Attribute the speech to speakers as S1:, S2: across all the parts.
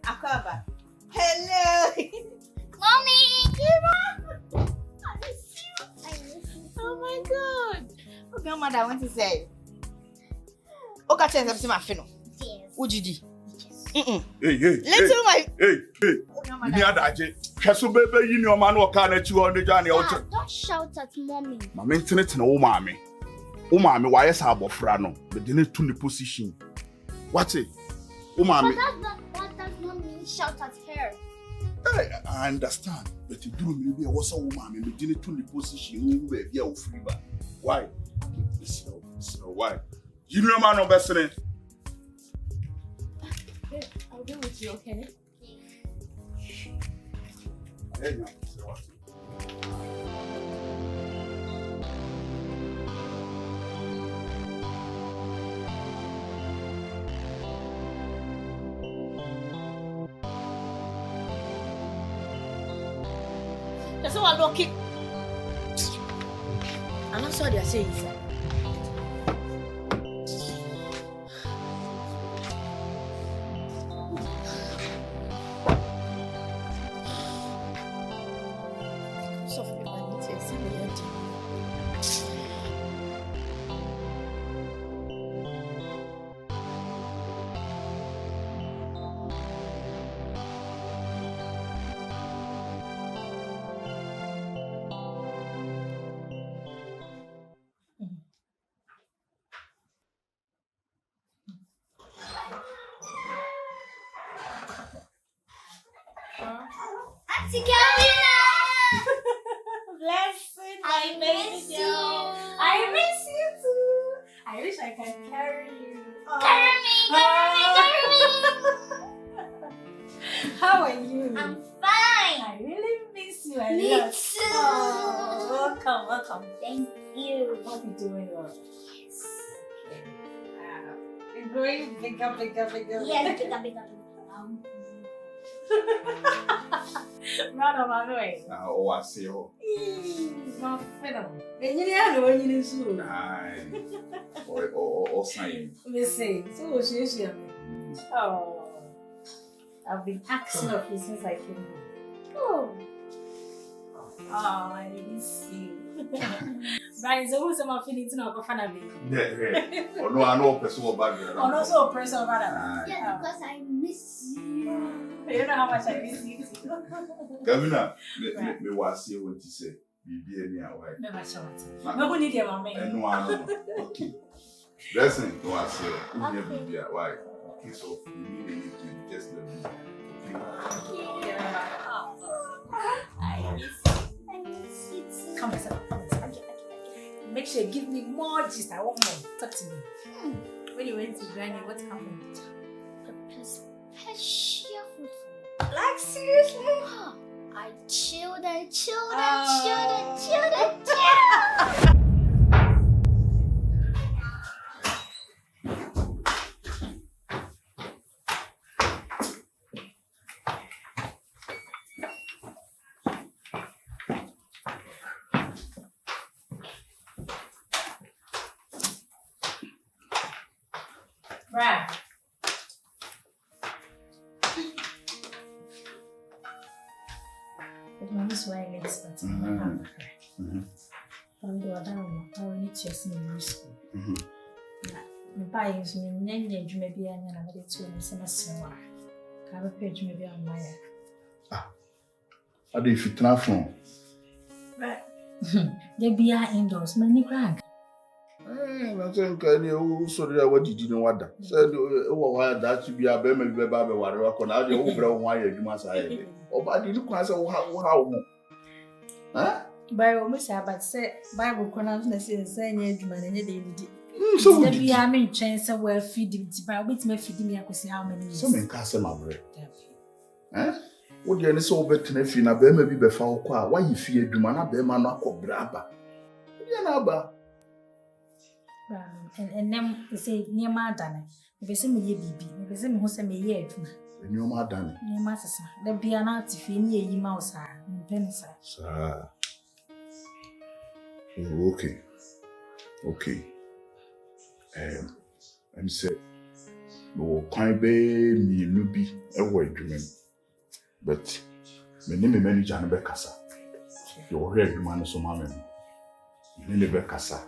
S1: Akaba. Hello.
S2: Mommy!
S1: I miss you. Oh my God. Okay, Mother, I want to say. Okay, I'm saying my phone.
S2: Yes.
S1: Ujidi.
S3: Hey.
S1: Little my.
S3: Hey. You need that. Keso baby, you know man who can't let you on the journey.
S2: Don't shout at mommy.
S3: My internet no mommy. Oh mommy, why is our frano? But they need to the position. What's it? Oh mommy.
S2: That does not mean shout at her.
S3: I understand, but you do maybe I was a woman, but you need to the position where you are free. Why? So why? You know man no best in.
S1: I'll be with you, okay?
S3: Hey, now, say what?
S1: That's all I look it. I'm not sorry I say it.
S2: Auntie Kelvina!
S1: Blessing,
S2: I miss you.
S1: I miss you too. I wish I can carry you.
S2: Carry me.
S1: How are you?
S2: I'm fine.
S1: I really miss you. I
S2: Me
S1: love
S2: too.
S1: Oh, welcome.
S2: Thank you.
S1: What are you doing?
S2: Yes.
S1: Okay. You're growing bigger.
S2: Yes, bigger.
S1: Run on my way.
S3: Oh, I see you.
S1: My fiddle. And you know when you soon.
S3: Aye. Or sign.
S1: Listen, so she. Oh. I've been asking of you since I came home.
S2: Oh.
S1: Oh, I miss you. Brian, so who's my feeling to know about family?
S3: Yeah. Oh no, I know person about you.
S1: Oh, no, so person about that.
S2: Yeah, because I miss you.
S1: You know how much I miss you.
S3: Kelvina, me was here when you say, "Be any away."
S1: Never show it. No one need your mommy.
S3: No, I know. Okay. Blessing, no, I say, you be why? Okay, so you need anything, just let me. Okay.
S1: I miss you too. Come on, make sure you give me more gist. I want more. Talk to me. When you went to Granny, what happened?
S2: A special food for me.
S1: Like seriously?
S2: I chilled. Right. This is why I made spot. I'm going down. I will need to see in school. My buyers may name you maybe another 2 semester. I have a page maybe on my.
S3: How do you fit now from?
S1: Right. They be indoors, many crack.
S3: I think sorry, what did you know what that? Said, oh, that should be a baby, whatever. Can I do over why you must say? Oh, but did you answer how? Huh?
S1: Bible, Miss Abbott said, Bible pronounced saying, Edmund and Lady.
S3: So,
S1: there be a main chance of well feeding, but which may feed me. I could see how many.
S3: Some in Castle bread. Eh? What you so better if you na be maybe be found qua? Why you fear do man be man not called braba? You know,
S1: and then say near my Danny. If you see me, if you see me who say me yet.
S3: And your madam,
S1: near Master, there be an artifice near ye mouse, and pennies.
S3: Sir. Okay. And say, no kwan be mi lubi e wo adwuma but me ni me manager no be kasa yo hwe adwuma no so ma me ni le be kasa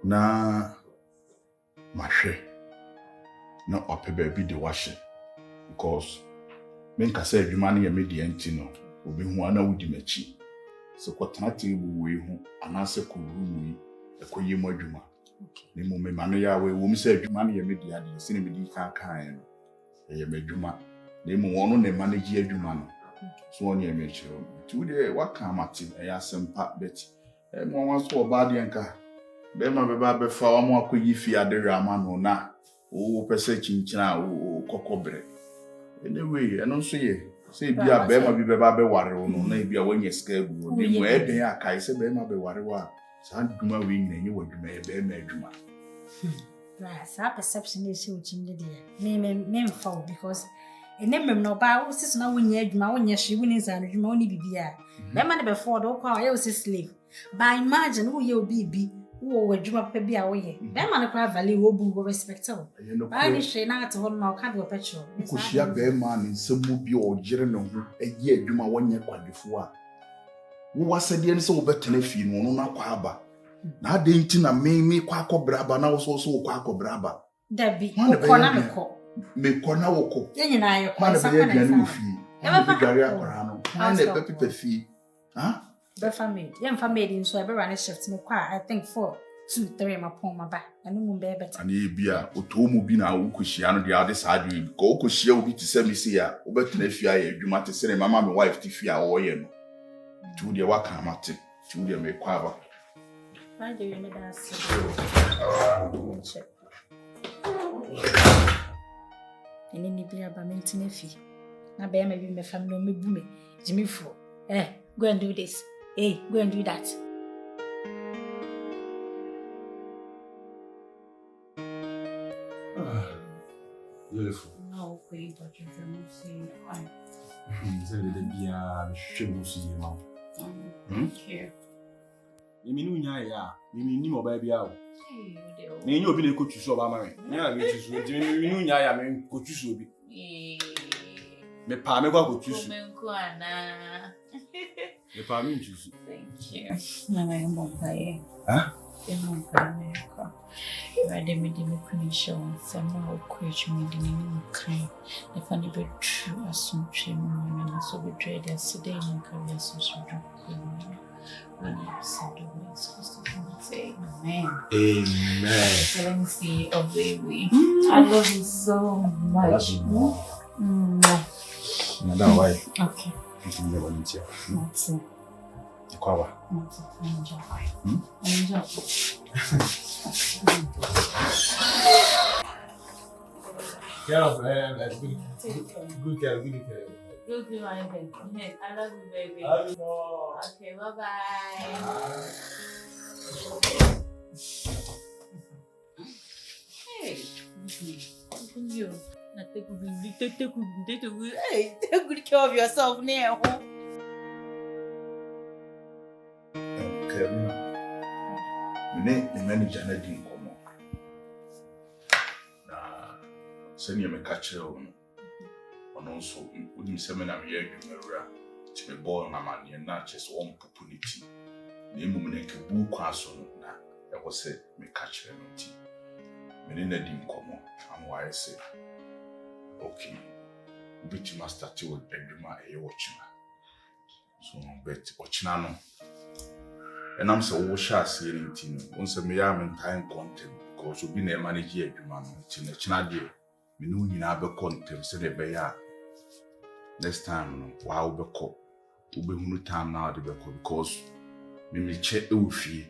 S3: na mahwe na ope ba bi de wahye because men kasa adwuma no ye me de antino obi hu ana wudi machi so kwatena table we hu anase ko room ekoyi mu adwuma ni mo me mano ya we wo mi se adwuma no ye me de ade sine me di kan no ye me adwuma ni mo wono ne manage adwuma no so won ye me chiro tu de waka amati ya sempa bet mo wan so oba de nka be ma be ba be fa wa mo akoyi fi ade rama no na o pese chinchina o kokobre anyway eno so ye say bia be ma bi be ba be ware wo no na bia wanye ska bu ni mo eden akai se be ma be ware wa sa duma we nyina nye wadwuma e be ma adwuma
S2: right sa perception is so chinde dey me fall because enemem no ba wo siso na wonye adwuma wonye hwe woni nzan adwuma woni bibia be ma ne be fall do kwa ye slave by imagine wo ye obi wo adwuma pa bia wo ye be ma ne kwa value wo bu wo respectable ba ni hwe na ate ho no ka do petrol
S3: ko hia be ma ne nsemu bi o gire ne ho eye adwuma wonye kwadefo a wo wasade ne se wo betena fi no na kwa aba na ade nti na me kwa akobra aba na wo so kwa akobra aba
S2: dabi ko na
S3: me ko na wo ko
S2: ye nyina ye
S3: ko sa na ye no fi e ba gari akora no na ne be pepe fi ha
S2: be family ye family so e be run shift me kwa I think 4 2 3 ma pon ma ba anu mu be better
S3: ani bia otomu bi na wo ko hia no de ade sa adu ko wo ko hia obi ti se mi se ya wo betena fi a ye adwuma te se ne mama me wife ti fi a wo ye no tu de waka amate tu de me kwa ba
S2: I do me that check ene ni bia ba mentine fi na be ma bi me family me bu me jimi fo go and do this go and do that
S4: beautiful
S1: No, okay, but you're going to say why.
S4: Say the bia hwe mu si ma
S1: Here.
S4: Imi nu nya ya imi ni mo ba bia o
S1: Hey, you
S4: na enye obi na ko tusu oba mare nya me tusu nti imi nu nya ya me ko tusu obi me pa me kwa ko tusu
S1: me
S4: pa me tusu
S1: Thank you. Na me mbonkaye.
S4: Ha?
S1: Mbonkaye ko. Rade me di me kunisha nsema okwechi me di ni mkai. Ne fani be true assumption me na so be dread yesterday in career so do. When you said the words, say amen.
S4: Amen.
S1: Excellency of baby. I love you so much.
S4: Madam, why?
S1: Okay.
S4: You never need you.
S1: That's it.
S4: Kwawa.
S1: That's it. Enjoy.
S4: Good girl.
S1: Good, my baby. I love you, baby.
S4: Love you more.
S1: Okay, bye-bye. Hey, you. Hey, take good care of yourself now.
S3: Kelvina me manager na di nkomo na sani me ka kire wo no ono so udi se me na me adwumawura ti me ball na mane na chese wo opportunity na emu me nke bu kwa so no na e wo se me ka kire no ti me na di nkomo amwa se okay ubiti master ti wo adwuma e wo chima so bet ochina no and I'm so washas here in Tino. Once a mere time content, because you've been a manager, you man, Chinadia. We know you have a content, said a bear. Next time, wow, be cop. Will be no time now, the beco, because we may check the fee.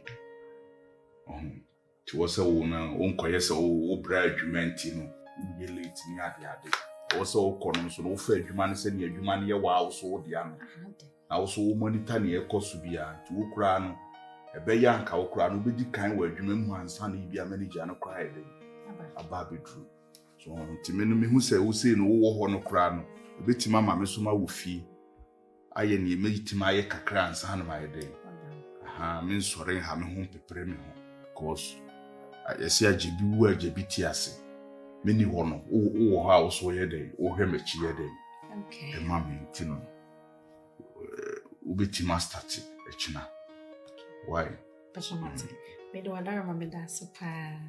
S3: To was a woman, quiet, so bride, you meant, you be late in the other. Also, corners, no fair, you man, send your money a while, so the other. I also monitor near Kosubia to Ukraine. A beyanka okra no be di kan wa adwuma mu ansa na bia manager no kra ede aba be true so ntime no me hu se wo sei no wo ho no kra no betima ma me so ma wo fi aye ne meyitima aye kakra ansa na ma ede me nsore ha me ho pepere me ho cause ayesi ajebi wu ajebi ti ase many one or house or day or hemichi day.
S2: Okay.
S3: A mammy, Tino. Ubiti master, a china. Why?
S2: Passionate. Me do remember that so far.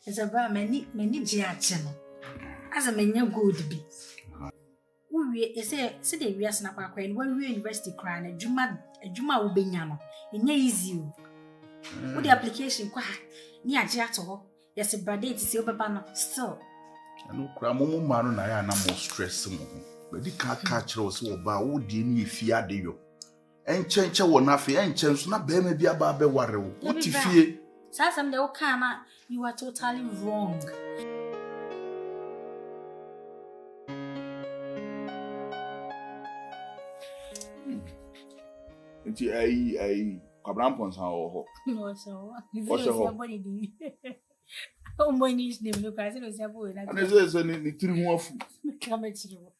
S2: It's about many channel. As a man, good be. We say, we are snap our when we university crying a Juma will be yano. In easy. With the application, quite near Jato. Yes, a brother to see over still.
S3: I know Cramomo man and I are no more stress. But the can't catch us about what do you need fear de you? And change our naffy and chance not be maybe a barber warrior. What if you?
S2: Sassam de Okama, you are totally wrong.
S3: I Cabrampons how
S2: No, so what's your body? Oh, my niece name, look, I said, was a boy.
S3: and there's any three more
S2: Come at you.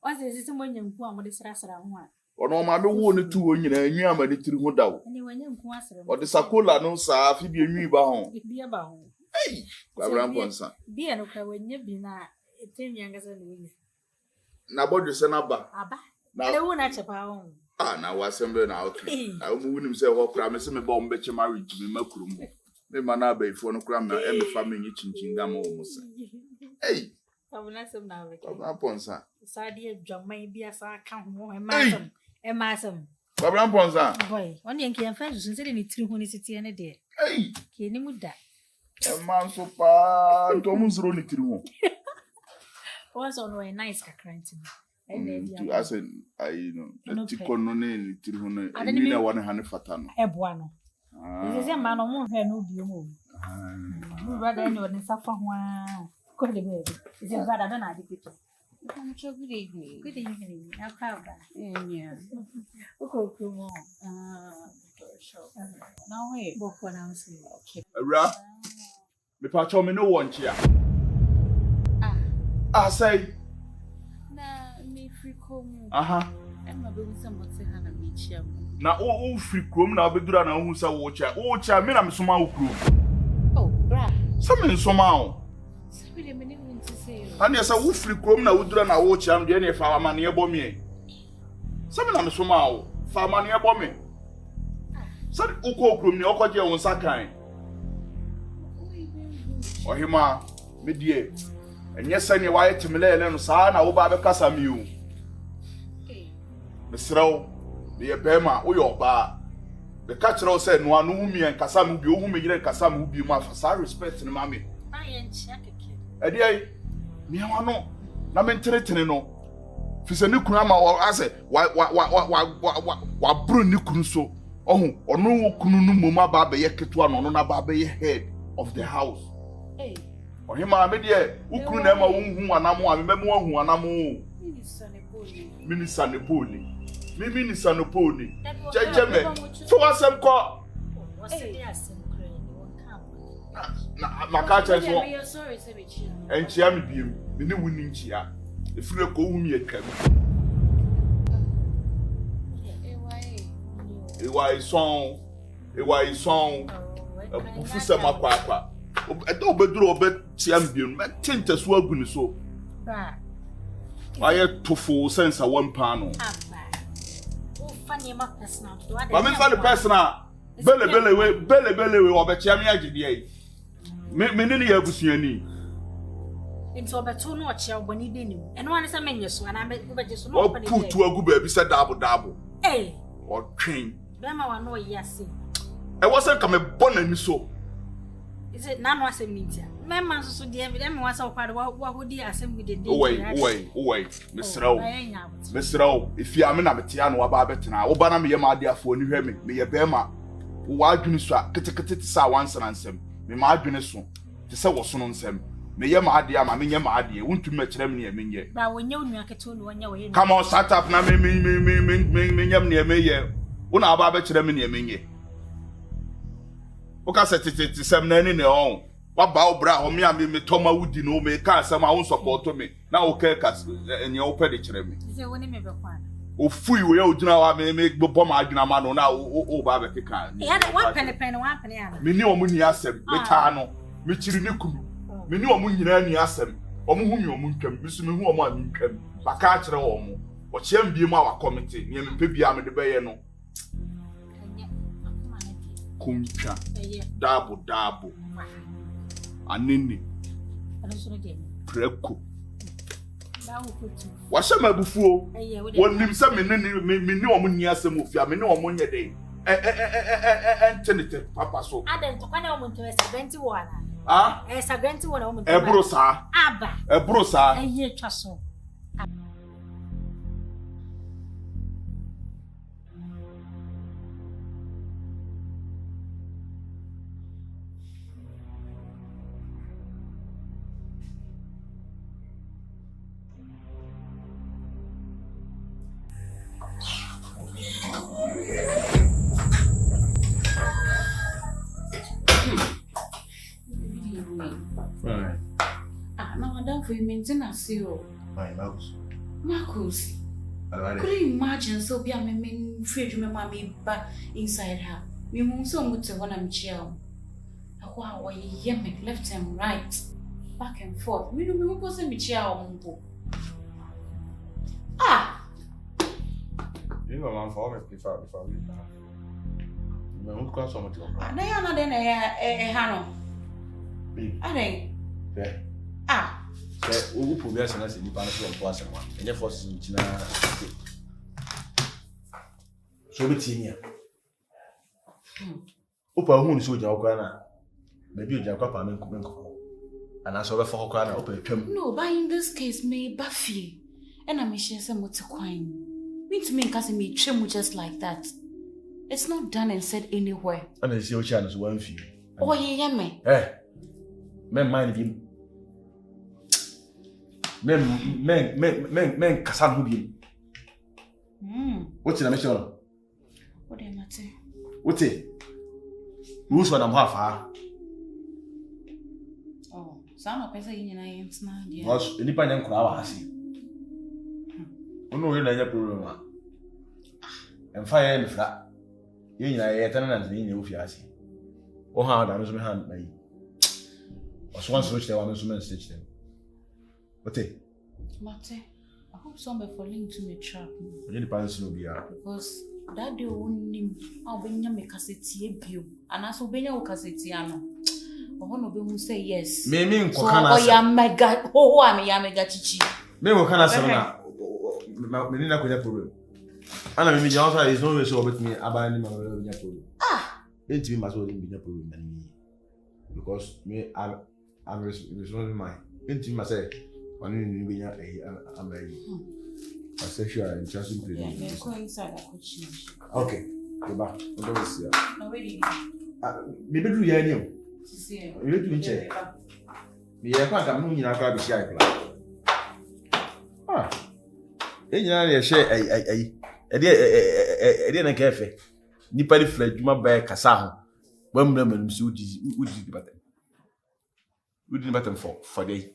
S2: What's this? Someone you go on with this rasa one.
S3: or no, my one two in a new amity through down.
S2: And when you go answer,
S3: Or the Sakola no sa if you knew about
S2: be about
S3: hey, Cabrampons.
S2: be an okay when you be not 10 younger than we.
S3: Nabod the Senaba.
S2: Abba, I won't at a pound.
S3: Ah, now was somebody now. I wouldn't himself or promise him a bomb bet you married to me, Macrum. The manabe for no cram now, and the family chingam almost. Hey,
S2: I will not some now.
S3: Cabrampons.
S2: Sadia John may be as I count more and massam. And massam.
S3: Cabrampons.
S2: Boy, one young can find you said any 300 city and a day.
S3: Hey,
S2: Can you move that?
S3: a man so far, Thomas Ronnie through.
S2: Was on a nice crying to me.
S3: I said, I know, the Ticonone, Tirune, I didn't mean 100 fatano.
S2: Ebuano. This is a man on one hand, no view. Rather anyone suffer one. Could be baby. It's a rather than I did. Good evening. Good evening. How proud yeah. Okay, come on. Now, wait, both when I was here.
S3: Ra, me patch me no one here. I say,
S1: Na me free come.
S3: and
S1: my baby somebody say Hannah meet you.
S3: now all free chrome now be dura na who say watch me na me soma ukru.
S1: Oh, bra.
S3: Some somehow.
S1: Say me need to say.
S3: And yes, who free chrome na dura na watch am dey na fa man e bo me. Some na me soma fa man e bo me. Say uko chrome ni okoje won sakan. Ohima me die. And yes, any white to Malay and San, I will buy a Casamu. The throw, the Bema, or your bar. The catcher said, no one whom me and Casamu be whom me and Casamu be my for respect and mammy.
S2: I ain't check it.
S3: A day, me, I know. Namen Teretino. Fisanu Krama or I say, what brun Nukunso? Oh, or no Kununu Mama Baba Yaketwan or no Baba head of the house. Or him, I made ye, who could never who anamo, I remember one who anamo. Minister Nepoli. Minister Nepoli. Judgment. So what's some call? My catcher is
S2: sorry,
S3: and Chiami beam, the new winning chia. If you go me a cab. A wise song, a Professor Macquapa. I don't bedrow bed champion, but tintas working so. I had to full sense of one panel.
S2: Funny, my personal.
S3: I mean, for the personal. Belly, or bet Chamia. Many of us any.
S2: Into a two notch when he didn't. And one is a menu, and I made just
S3: no put to a good baby said double.
S2: Eh,
S3: or train.
S2: Bema, no, yes.
S3: I wasn't come a bonnet so.
S2: Is it none was a media? Mamma, so dear, them was so part what would you assume we did?
S3: Away, Mr. O. Mr. O, if you are in a Tiano about it now, Obana me, my dear, for you hear me, a Bema, who are doing so, Kitty once and answer me, my goodness, to say what's on them. Me, my dear, my dear, won't you match them near me yet? But when you make a tune when you're come on, start up now, me, near me, when I babette them near me. Oka se tete sem na ni ne on wa ba obra ho me am me toma wudi no me ka sem a won support me na o ka ka enye o pede kire me
S2: se woni me be kwa
S3: o fui we o gina wa me bo ma adwuna ma no na o ba be keka
S2: ya na wa pene ya na
S3: me ni o mu ni asem me ta no me kiri ni kunu Me ni omu nyina ni asem. Omu hu mi omu ntwam. Bisu me hu omu a mi ntwam. Baka akire omu. Ochiam bi mu awa committee. Ni me pe bia me de beye no. Kumcha. Dabo. Anini. Preko. Washa mabufuo. Wonim se me ni omu ni asem ofia. Me ni omu nye dey. Entenete papa so.
S2: Aden to kwane omuntu esagranti wona.
S3: Ah?
S2: Esagranti wona omuntu.
S3: Ebro sa.
S2: Aba.
S3: Ebro sa.
S2: Eye twa so.
S1: For you maintenance you.
S4: My
S1: Marcus. Could you imagine so be a man free to mammy back inside her? We move so much to one I'm chill. Wow, you make left and right, back and forth. We don't know what's in the chair. Ah!
S4: You know, I'm for me before we won't cross so much.
S1: They are not in a Hano. I think. Ah!
S4: Who put me as an answer? You can't for someone, and therefore, so be senior. Opa, who is so Jacana? Maybe Jacapa and I saw for Hokana open.
S1: No, but in this case, may Buffy and I'm sure some what's a crime. Mean to me, cousin me trim just like that. It's not done and said anywhere.
S4: And I see your channels one for you.
S1: Oh, yeah, me.
S4: Men mind him. Men Cassan who be. What's in a mission?
S1: What do you matter?
S4: What's it? Who's one I'm half?
S1: Oh, some of us are in an age.
S4: Was independent crowd, I see. No, you're not a problem. And fire and flat. You know, I tenant in your fiancé. Oh, how damage my hand may. Was once which they want to stitch them. What it?
S1: Mate, I hope somebody falling to me trap.
S4: The parents will be out.
S1: Because that day only I'll be near me cassette bill. And as will be your cassetiano. Or one of them will say yes.
S4: Maybe
S1: so, oh, yeah, my God. Oh, I'm a mega chichi.
S4: Maybe we can't say that. Maybe not with problem. And I mean, the answer is no way so with me abandoning my problem.
S1: Ah,
S4: it's me, must well be a problem than me. Because me, I'm responsible mine. Into myself. I'm a sexual and interesting to
S1: yeah, let's go inside that kitchen.
S4: Okay, go back.
S1: No, wait.
S4: Maybe do you know? You do check. Me, I can't come in our crabby shy. Ah, I share a dear cafe. Nippy fled, my back, Cassaho. One woman, so would you better? We didn't better for day.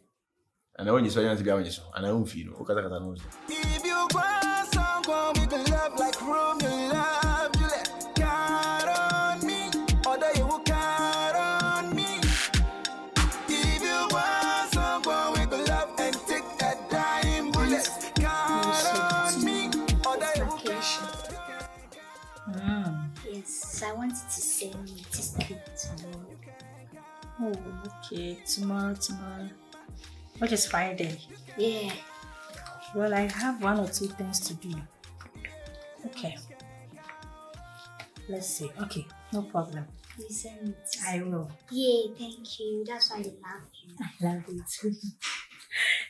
S4: And I want you to be honest, and I don't feel no.
S5: If you want someone with a love like Romeo, love you let count on me, or do you count on me? If you want someone with a love and take a dime bullet, count on me, or do you count on me?
S6: Yes, I wanted to send you to speak tomorrow.
S2: Oh, okay. Tomorrow. Which is Friday.
S6: Yeah.
S2: Well, I have 1 or 2 things to do. Okay. Let's see. Okay, no problem.
S6: Please send it.
S2: I will.
S6: Yay, thank you. That's why I love you.
S2: I love you too.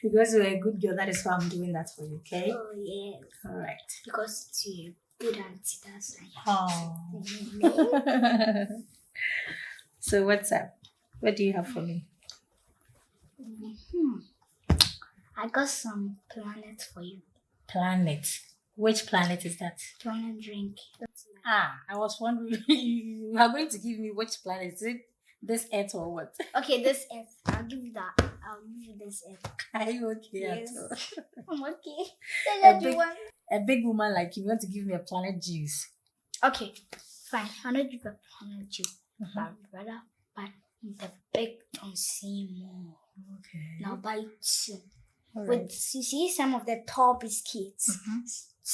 S2: Because you're a good girl, that is why I'm doing that for you, okay?
S6: Oh, yes.
S2: All right.
S6: Because it's you. Good auntie, that's why.
S2: Oh. So what's up? What do you have for me?
S6: I got some planets for you.
S2: Planet. Which planet is that?
S6: Do you want to drink?
S2: I was wondering, you are going to give me which planet? Is it this Earth or what?
S6: Okay, this Earth. I'll give you that. I'll give you this Earth.
S2: Are you okay?
S6: Yes. I'm okay.
S2: A big woman like you want to give me a planet juice.
S6: Okay, fine. I'll not give a planet juice. But rather, but the big don't see more.
S2: Okay.
S6: Now buy 2.
S2: All
S6: With
S2: right.
S6: you see some of the tall biscuits.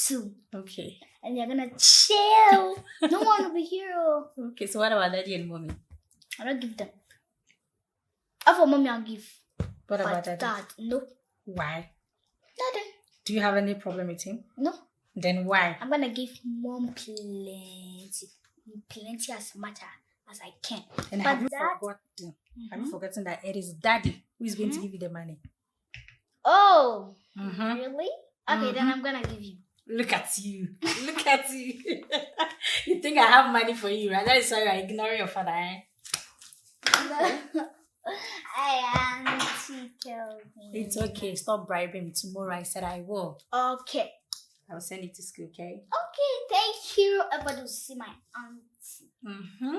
S6: 2.
S2: Okay.
S6: And you're gonna chill. No one will be here.
S2: Okay. So what about daddy and mommy?
S6: I don't give them. For mommy, I'll give.
S2: What about
S6: But
S2: daddy?
S6: dad, no.
S2: Why?
S6: Nothing.
S2: Do you have any problem with him?
S6: No.
S2: Then why?
S6: I'm gonna give mom plenty as much as I can.
S2: And
S6: But
S2: have you
S6: that-
S2: forgotten? Have you forgotten that it is daddy who is going to give you the money?
S6: Oh,
S2: Mm-hmm.
S6: really? Okay, then I'm gonna give you.
S2: Look at you. Look at you. You think I have money for you, right? That is why you are ignoring your father, eh?
S6: I am Kelvina.
S2: It's okay. Stop bribing me. Tomorrow I said I will.
S6: Okay.
S2: I'll send you to school, okay?
S6: Okay, thank you. Everybody will see my auntie.
S2: Mm-hmm.